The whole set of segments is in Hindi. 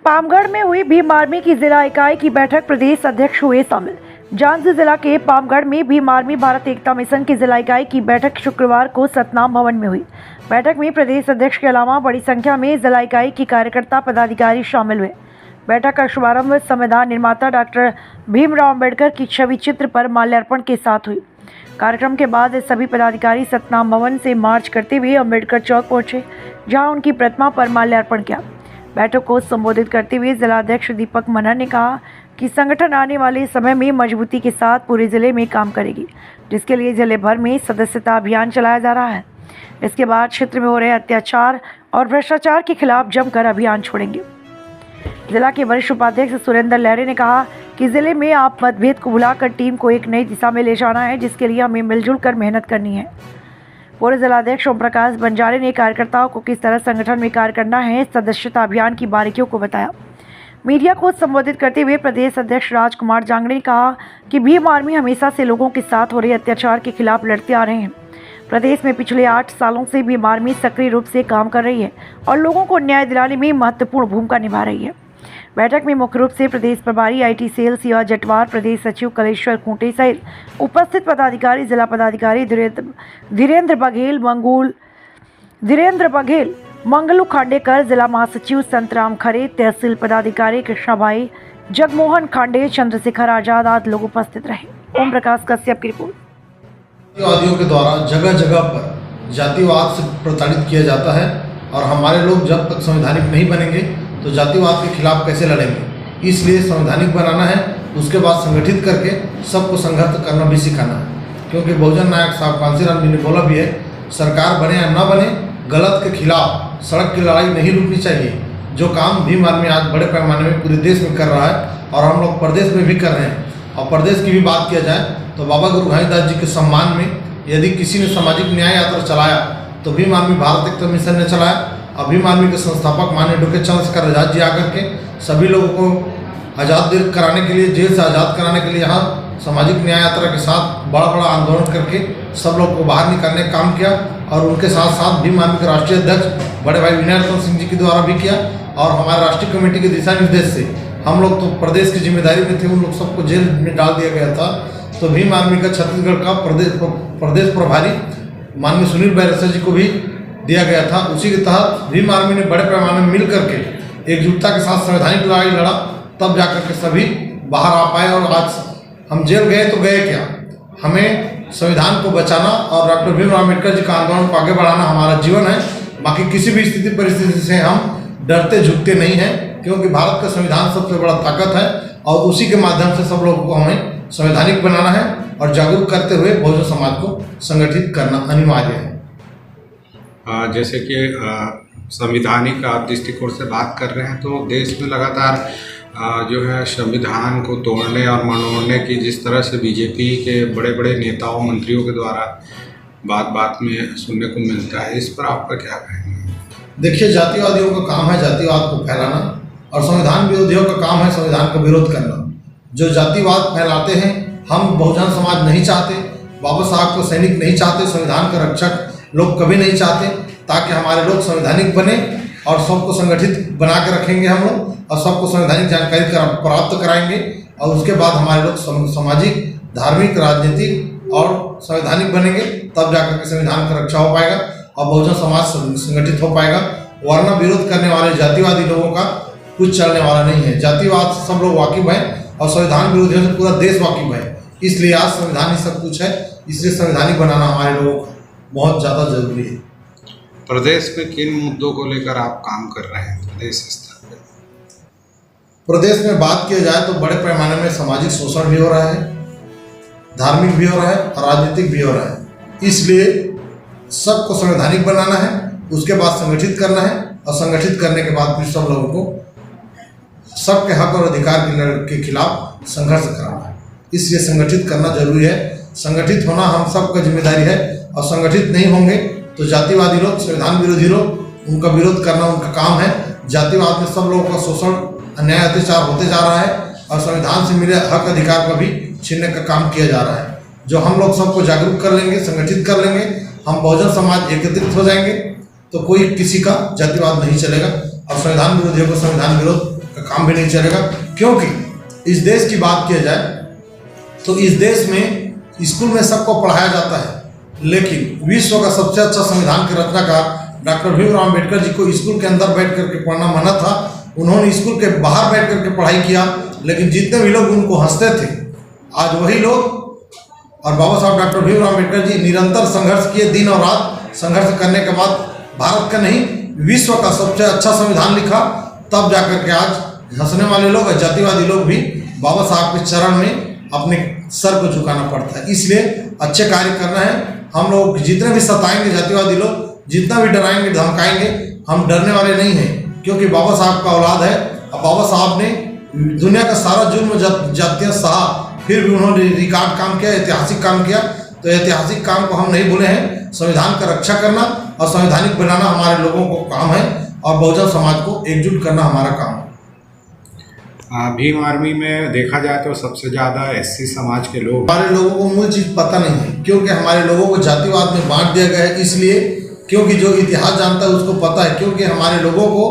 पामगढ़ में हुई भीम आर्मी की जिला इकाई की बैठक प्रदेश अध्यक्ष हुए शामिल। झांसी जिला के पामगढ़ में भीम आर्मी भारत एकता मिशन की जिला इकाई की बैठक शुक्रवार को सतनाम भवन में हुई। बैठक में प्रदेश अध्यक्ष के अलावा बड़ी संख्या में जिला इकाई की कार्यकर्ता पदाधिकारी शामिल हुए। बैठक का शुभारंभ संविधान निर्माता डॉक्टर भीमराव अम्बेडकर की छवि चित्र पर माल्यार्पण के साथ हुई। कार्यक्रम के बाद सभी पदाधिकारी सतनाम भवन से मार्च करते हुए अम्बेडकर चौक पहुंचे, जहां उनकी प्रतिमा पर माल्यार्पण किया। बैठक को संबोधित करते हुए जिलाध्यक्ष दीपक मनहर ने कहा कि संगठन आने वाले समय में मजबूती के साथ पूरे जिले में काम करेगी, जिसके लिए जिले भर में सदस्यता अभियान चलाया जा रहा है। इसके बाद क्षेत्र में हो रहे अत्याचार और भ्रष्टाचार के खिलाफ जमकर अभियान छोड़ेंगे। जिला के वरिष्ठ उपाध्यक्ष सुरेंद्र लहरे ने कहा कि जिले में आप मतभेद को भुलाकर टीम को एक नई दिशा में ले जाना है, जिसके लिए हमें मिलजुल कर मेहनत करनी है। पूर्व जिलाध्यक्ष ओम प्रकाश बंजारे ने कार्यकर्ताओं को किस तरह संगठन में कार्य करना है, सदस्यता अभियान की बारीकियों को बताया। मीडिया को संबोधित करते हुए प्रदेश अध्यक्ष राजकुमार जांगड़े ने कहा कि भीम आर्मी हमेशा से लोगों के साथ हो रहे अत्याचार के खिलाफ लड़ते आ रहे हैं। प्रदेश में पिछले 8 सालों से भीम आर्मी सक्रिय रूप से काम कर रही है और लोगों को न्याय दिलाने में महत्वपूर्ण भूमिका निभा रही है। बैठक में मुख्य रूप से प्रदेश प्रभारी IT सेल सिया जटवार, प्रदेश सचिव कलेश्वर खूंटे सहित उपस्थित पदाधिकारी, जिला पदाधिकारी धीरेन्द्र बघेल, मंगलू खांडेकर, जिला महासचिव संतराम खरे, तहसील पदाधिकारी कृष्णा भाई, जगमोहन खांडे, चंद्रशेखर आजाद आदि लोग उपस्थित रहे। ओम प्रकाश कश्यप की रिपोर्ट। जातिवादियों के द्वारा जगह जगह पर जातिवाद से प्रताड़ित किया जाता है और हमारे लोग जब तक संवैधानिक नहीं बनेंगे तो जातिवाद के खिलाफ कैसे लड़ेंगे। इसलिए संवैधानिक बनाना है, उसके बाद संगठित करके सबको संघर्ष करना भी सिखाना है। क्योंकि बहुजन नायक साहब कांसीराम जी ने बोला भी है, सरकार बने या न बने, गलत के खिलाफ सड़क की लड़ाई नहीं रुकनी चाहिए। जो काम भीम आर्मी आज बड़े पैमाने में पूरे देश में कर रहा है और हम लोग प्रदेश में भी कर रहे हैं। और प्रदेश की भी बात किया जाए तो बाबा गुरु घासीदास जी के सम्मान में यदि किसी ने सामाजिक न्याय यात्रा चलाया तो भीम आर्मी भारत एकता मिशन ने चलाया। और भीम आर्मी के संस्थापक माननीय डॉक्टर चंद्रशेखर आजाद जी आकर के सभी लोगों को आज़ाद कराने के लिए, जेल से आज़ाद कराने के लिए यहाँ सामाजिक न्याय यात्रा के साथ बड़ा बड़ा आंदोलन करके सब लोग को बाहर निकालने का काम किया। और उनके साथ साथ भीम आर्मी के राष्ट्रीय अध्यक्ष बड़े भाई विनय रतन सिंह जी के द्वारा भी किया। और हमारे राष्ट्रीय कमेटी के दिशा निर्देश से हम लोग तो प्रदेश की जिम्मेदारी में थे, उन लोग सबको जेल में डाल दिया गया था। तो भीम आर्मी का छत्तीसगढ़ का प्रदेश प्रभारी माननीय सुनील बैरसा जी को भी दिया गया था। उसी के तहत भीम आर्मी ने बड़े पैमाने में मिल करके एकजुटता के साथ संवैधानिक लड़ाई लड़ा, तब जाकर के सभी बाहर आ पाए। और आज हम जेल गए तो गए क्या, हमें संविधान को बचाना और डॉक्टर भीमराव अम्बेडकर जी का आंदोलन को आगे बढ़ाना हमारा जीवन है। बाकी किसी भी स्थिति परिस्थिति से हम डरते झुकते नहीं हैं, क्योंकि भारत का संविधान सबसे बड़ा ताकत है और उसी के माध्यम से सब लोगों को हमें संवैधानिक बनाना है और जागरूक करते हुए बहुजन समाज को संगठित करना अनिवार्य है। जैसे कि संविधानिक दृष्टिकोण से बात कर रहे हैं तो देश में लगातार जो है संविधान को तोड़ने और मरोड़ने की जिस तरह से बीजेपी के बड़े बड़े नेताओं मंत्रियों के द्वारा बात बात में सुनने को मिलता है, इस पर आपका क्या कहेंगे? देखिए, जातिवादियों का काम है जातिवाद को फैलाना और संविधान विरोधियों का काम है संविधान का विरोध करना। जो जातिवाद फैलाते हैं, हम बहुजन समाज नहीं चाहते, बाबा साहब को सैनिक नहीं चाहते, संविधान का रक्षक लोग कभी नहीं चाहते, ताकि हमारे लोग संवैधानिक बने और सबको संगठित बना के रखेंगे हम लोग और सबको संवैधानिक जानकारी प्राप्त कराएंगे। और उसके बाद हमारे लोग सामाजिक, धार्मिक, राजनीतिक और संवैधानिक बनेंगे, तब जाकर के संविधान का रक्षा हो पाएगा और बहुजन समाज संगठित हो पाएगा। वरना विरोध करने वाले जातिवादी लोगों का कुछ चलने वाला नहीं है। जातिवाद से सब लोग वाकिफ हैं और संविधान विरोधियों से पूरा देश वाकिफ है। इसलिए आज संविधान ही सब कुछ है, इसलिए संवैधानिक बनाना हमारे लोगों को बहुत ज़्यादा जरूरी है। प्रदेश में किन मुद्दों को लेकर आप काम कर रहे हैं प्रदेश स्तर पर? प्रदेश में बात किया जाए तो बड़े पैमाने में सामाजिक शोषण भी हो रहा है, धार्मिक भी हो रहा है और राजनीतिक भी हो रहा है। इसलिए सबको संवैधानिक बनाना है, उसके बाद संगठित करना है और संगठित करने के बाद फिर सब लोगों को सबके हक और अधिकार के खिलाफ संघर्ष कराना है। इसलिए संगठित करना जरूरी है। संगठित होना हम सबका जिम्मेदारी है और संगठित नहीं होंगे तो जातिवादी लोग, संविधान विरोधी लोग, उनका विरोध करना उनका काम है। जातिवाद में सब लोगों का शोषण, अन्याय, अत्याचार होते जा रहा है और संविधान से मिले हक अधिकार का भी छीनने का काम किया जा रहा है। जो हम लोग सबको जागरूक कर लेंगे, संगठित कर लेंगे, हम बहुजन समाज एकत्रित हो जाएंगे तो कोई किसी का जातिवाद नहीं चलेगा और संविधान विरोधियों को संविधान विरोध का काम भी नहीं चलेगा। क्योंकि इस देश की बात किया जाए तो इस देश में स्कूल में सबको पढ़ाया जाता है, लेकिन विश्व का सबसे अच्छा संविधान के रचनाकार डॉक्टर भीमराव अम्बेडकर जी को स्कूल के अंदर बैठ करके पढ़ना मना था। उन्होंने स्कूल के बाहर बैठ करके पढ़ाई किया, लेकिन जितने भी लोग उनको हंसते थे, आज वही लोग और बाबा साहब डॉक्टर भीमराव अम्बेडकर जी निरंतर संघर्ष किए, दिन और रात संघर्ष करने के बाद भारत का नहीं विश्व का सबसे अच्छा संविधान लिखा। तब जाकर के आज हंसने वाले लोग और जातिवादी लोग भी बाबा साहब के चरण में अपने सर को झुकाना पड़ता है। इसलिए अच्छे कार्य करना है। हम लोग जितने भी सताएंगे जातिवादी लोग, जितना भी डराएंगे धमकाएंगे, हम डरने वाले नहीं हैं, क्योंकि बाबा साहब का औलाद है। और बाबा साहब ने दुनिया का सारा जुल्म जातियाँ सहा, फिर भी उन्होंने रिकॉर्ड काम किया, ऐतिहासिक काम किया। तो ऐतिहासिक काम को हम नहीं भूले हैं। संविधान का रक्षा करना और संवैधानिक बनाना हमारे लोगों को काम है, और बहुजन समाज को एकजुट करना हमारा काम है। भीम आर्मी में देखा जाए तो सबसे ज़्यादा एससी समाज के लोग। हमारे लोगों को मूल चीज़ पता नहीं है, क्योंकि हमारे लोगों को जातिवाद में बांट दिया गया है। इसलिए क्योंकि जो इतिहास जानता है उसको पता है, क्योंकि हमारे लोगों को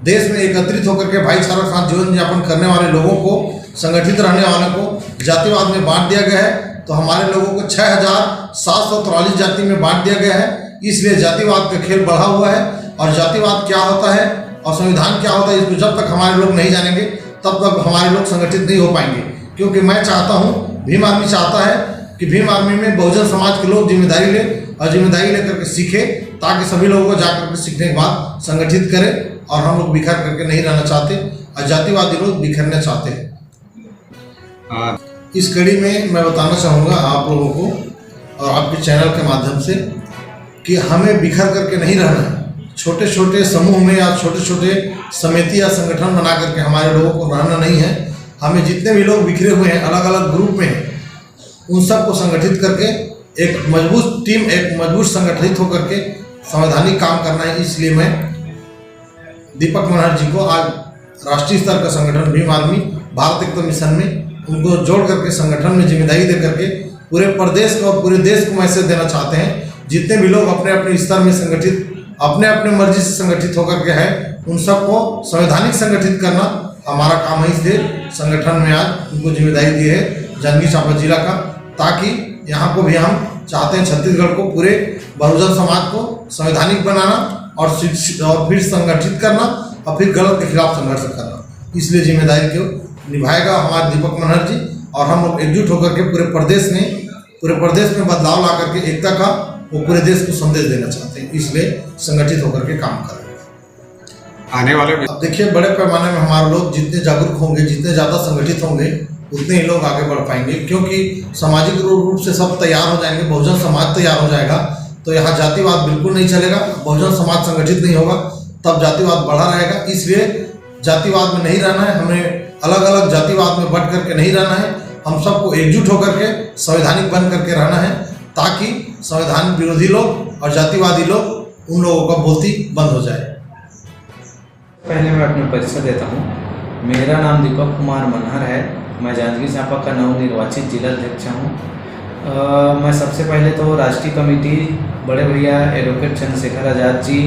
देश में एकत्रित होकर के भाईचारा के साथ जीवन यापन करने वाले लोगों को, संगठित रहने वालों को जातिवाद में बांट दिया गया है। तो हमारे लोगों को 6743 जाति में बांट दिया गया है। इसलिए जातिवाद का खेल बढ़ा हुआ है, और जातिवाद क्या होता है और संविधान क्या होता है, इसको जब तक हमारे लोग नहीं जानेंगे तब तक हमारे लोग संगठित नहीं हो पाएंगे। क्योंकि मैं चाहता हूँ, भीम आर्मी चाहता है कि भीम आर्मी में बहुजन समाज के लोग जिम्मेदारी लें, और जिम्मेदारी लेकर के सीखें, ताकि सभी लोगों को जाकर के सीखने के बाद संगठित करें। और हम लोग बिखर करके नहीं रहना चाहते, और जातिवादी लोग बिखरना चाहते हैं। इस कड़ी में मैं बताना चाहूँगा आप लोगों को और आपके चैनल के माध्यम से कि हमें बिखर करके नहीं रहना है। छोटे छोटे समूह में या छोटे छोटे समिति या संगठन बना करके हमारे लोगों को रहना नहीं है। हमें जितने भी लोग बिखरे हुए हैं, अलग अलग ग्रुप में हैं, उन सबको संगठित करके एक मजबूत टीम, एक मजबूत संगठित होकर के संवैधानिक काम करना है। इसलिए मैं दीपक मनहर जी को आज राष्ट्रीय स्तर का संगठन भीम आर्मी भारत एकता मिशन में उनको जोड़ करके संगठन में जिम्मेदारी दे करके पूरे प्रदेश को और पूरे देश को मैसेज देना चाहते हैं। जितने भी लोग अपने अपने स्तर में संगठित, अपने अपने मर्जी से संगठित होकर के हैं, उन सबको संवैधानिक संगठित करना हमारा काम है। इसलिए संगठन में आज उनको जिम्मेदारी दी है जांजगीर चांपा जिला का, ताकि यहाँ को भी हम चाहते हैं छत्तीसगढ़ को, पूरे बहुजन समाज को संवैधानिक बनाना और फिर संगठित करना और फिर गलत के खिलाफ संघर्ष करना। इसलिए जिम्मेदारी को निभाएगा हमारे दीपक मनहर जी, और हम लोग एकजुट होकर के पूरे प्रदेश में बदलाव ला करके एकता का वो पूरे देश को संदेश देना चाहते हैं। इसलिए संगठित होकर के काम कर रहे हैं। आने वाले अब देखिए, बड़े पैमाने में हमारे लोग जितने जागरूक होंगे, जितने ज़्यादा संगठित होंगे, उतने ही लोग आगे बढ़ पाएंगे। क्योंकि सामाजिक रूप से सब तैयार हो जाएंगे, बहुजन समाज तैयार हो जाएगा, तो यहाँ जातिवाद बिल्कुल नहीं चलेगा। बहुजन समाज संगठित नहीं होगा तब जातिवाद बढ़ा रहेगा। इसलिए जातिवाद में नहीं रहना है, हमें अलग अलग जातिवाद में बंट करके नहीं रहना है। हम सबको एकजुट होकर के संवैधानिक बन करके रहना है, ताकि संविधान विरोधी लोग और जातिवादी लोग उन लोगों का बोलती बंद हो जाए। पहले मैं अपना परिचय देता हूँ। मेरा नाम दीपक कुमार मनहर है। मैं जांजगीर चांपा का नवनिर्वाचित जिलाध्यक्ष हूँ। मैं सबसे पहले तो राष्ट्रीय कमेटी बड़े भैया एडवोकेट चंद्रशेखर आज़ाद जी,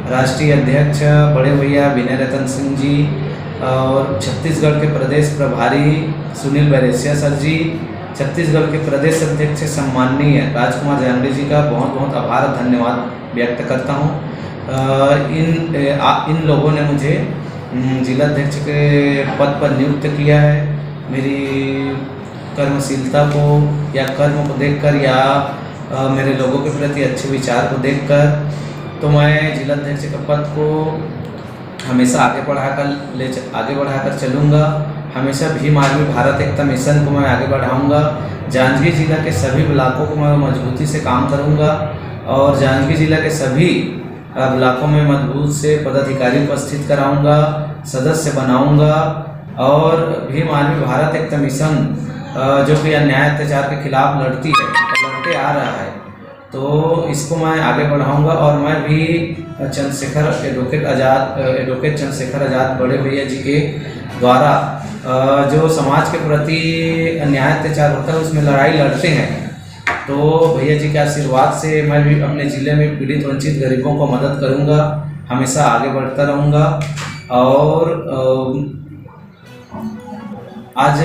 राष्ट्रीय अध्यक्ष बड़े भैया विनय रतन सिंह जी, और छत्तीसगढ़ के प्रदेश प्रभारी सुनील बैरेसिया सर जी, छत्तीसगढ़ के प्रदेश अध्यक्ष सम्माननीय राजकुमार जांगड़े जी का बहुत बहुत आभार और धन्यवाद व्यक्त करता हूँ। इन लोगों ने मुझे जिलाध्यक्ष के पद पर नियुक्त किया है। मेरी कर्मशीलता को या कर्म को देखकर या मेरे लोगों के प्रति अच्छे विचार को देखकर, तो मैं जिलाध्यक्ष के पद को हमेशा आगे बढ़ाकर चलूँगा। हमेशा भीम आर्मी भारत एकता मिशन को मैं आगे बढ़ाऊँगा। जांजगीर जिला के सभी ब्लॉकों को मैं मजबूती से काम करूँगा, और जांजगीर जिला के सभी ब्लॉकों में मजबूत से पदाधिकारी उपस्थित कराऊँगा, सदस्य बनाऊँगा। और भीम आर्मी भारत एकता मिशन जो कि अन्याय अत्याचार के खिलाफ लड़ते आ रहा है, तो इसको मैं आगे बढ़ाऊंगा। और मैं भी एडवोकेट चंद्रशेखर आज़ाद बड़े भैया जी के द्वारा जो समाज के प्रति अन्याय अत्याचार होता है उसमें लड़ाई लड़ते हैं, तो भैया जी के आशीर्वाद से मैं भी अपने ज़िले में पीड़ित वंचित गरीबों को मदद करूंगा, हमेशा आगे बढ़ता रहूंगा। और आज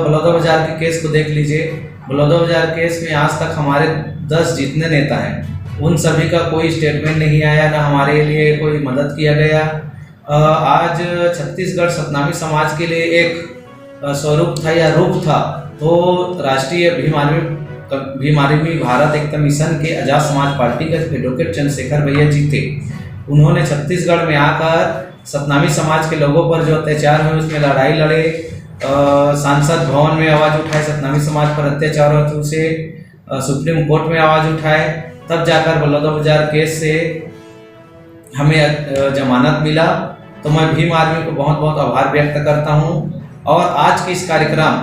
बलौदा बाजार के केस को देख लीजिए। बलौदा बाजार केस में आज तक हमारे 10 जितने नेता हैं उन सभी का कोई स्टेटमेंट नहीं आया, ना हमारे लिए कोई मदद किया गया। आज छत्तीसगढ़ सतनामी समाज के लिए एक स्वरूप था या रूप था, तो राष्ट्रीय भीम आर्मी भारत एकता मिशन के आजाद समाज पार्टी के एडवोकेट चंद्रशेखर भैया जी थे। उन्होंने छत्तीसगढ़ में आकर सतनामी समाज के लोगों पर जो अत्याचार हुए उसमें लड़ाई लड़े, सांसद भवन में आवाज़ उठाए, सतनामी समाज पर अत्याचार होते उसे सुप्रीम कोर्ट में आवाज़ उठाए, तब जाकर बलौदा बाजार केस से हमें जमानत मिला। तो मैं भीम आर्मी को बहुत बहुत आभार व्यक्त करता हूँ। और आज के इस कार्यक्रम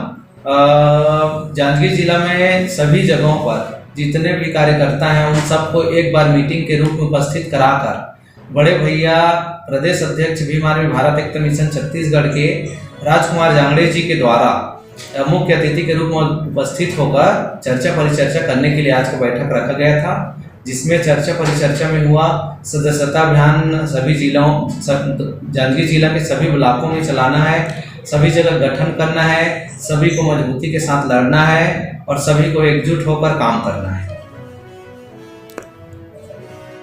जांजगीर जिला में सभी जगहों पर जितने भी कार्यकर्ता हैं उन सबको एक बार मीटिंग के रूप में उपस्थित कराकर बड़े भैया प्रदेश अध्यक्ष भीम आर्मी भारत एकता मिशन छत्तीसगढ़ के राजकुमार जांगड़े जी के द्वारा मुख्य अतिथि के रूप में उपस्थित होकर चर्चा परिचर्चा करने के लिए आज का बैठक रखा गया था, जिसमें चर्चा परिचर्चा में हुआ सदस्यता अभियान सभी जिलों जांजगीर जिला के सभी ब्लॉकों में चलाना है, सभी जगह गठन करना है, सभी को मजबूती के साथ लड़ना है और सभी को एकजुट होकर काम करना है।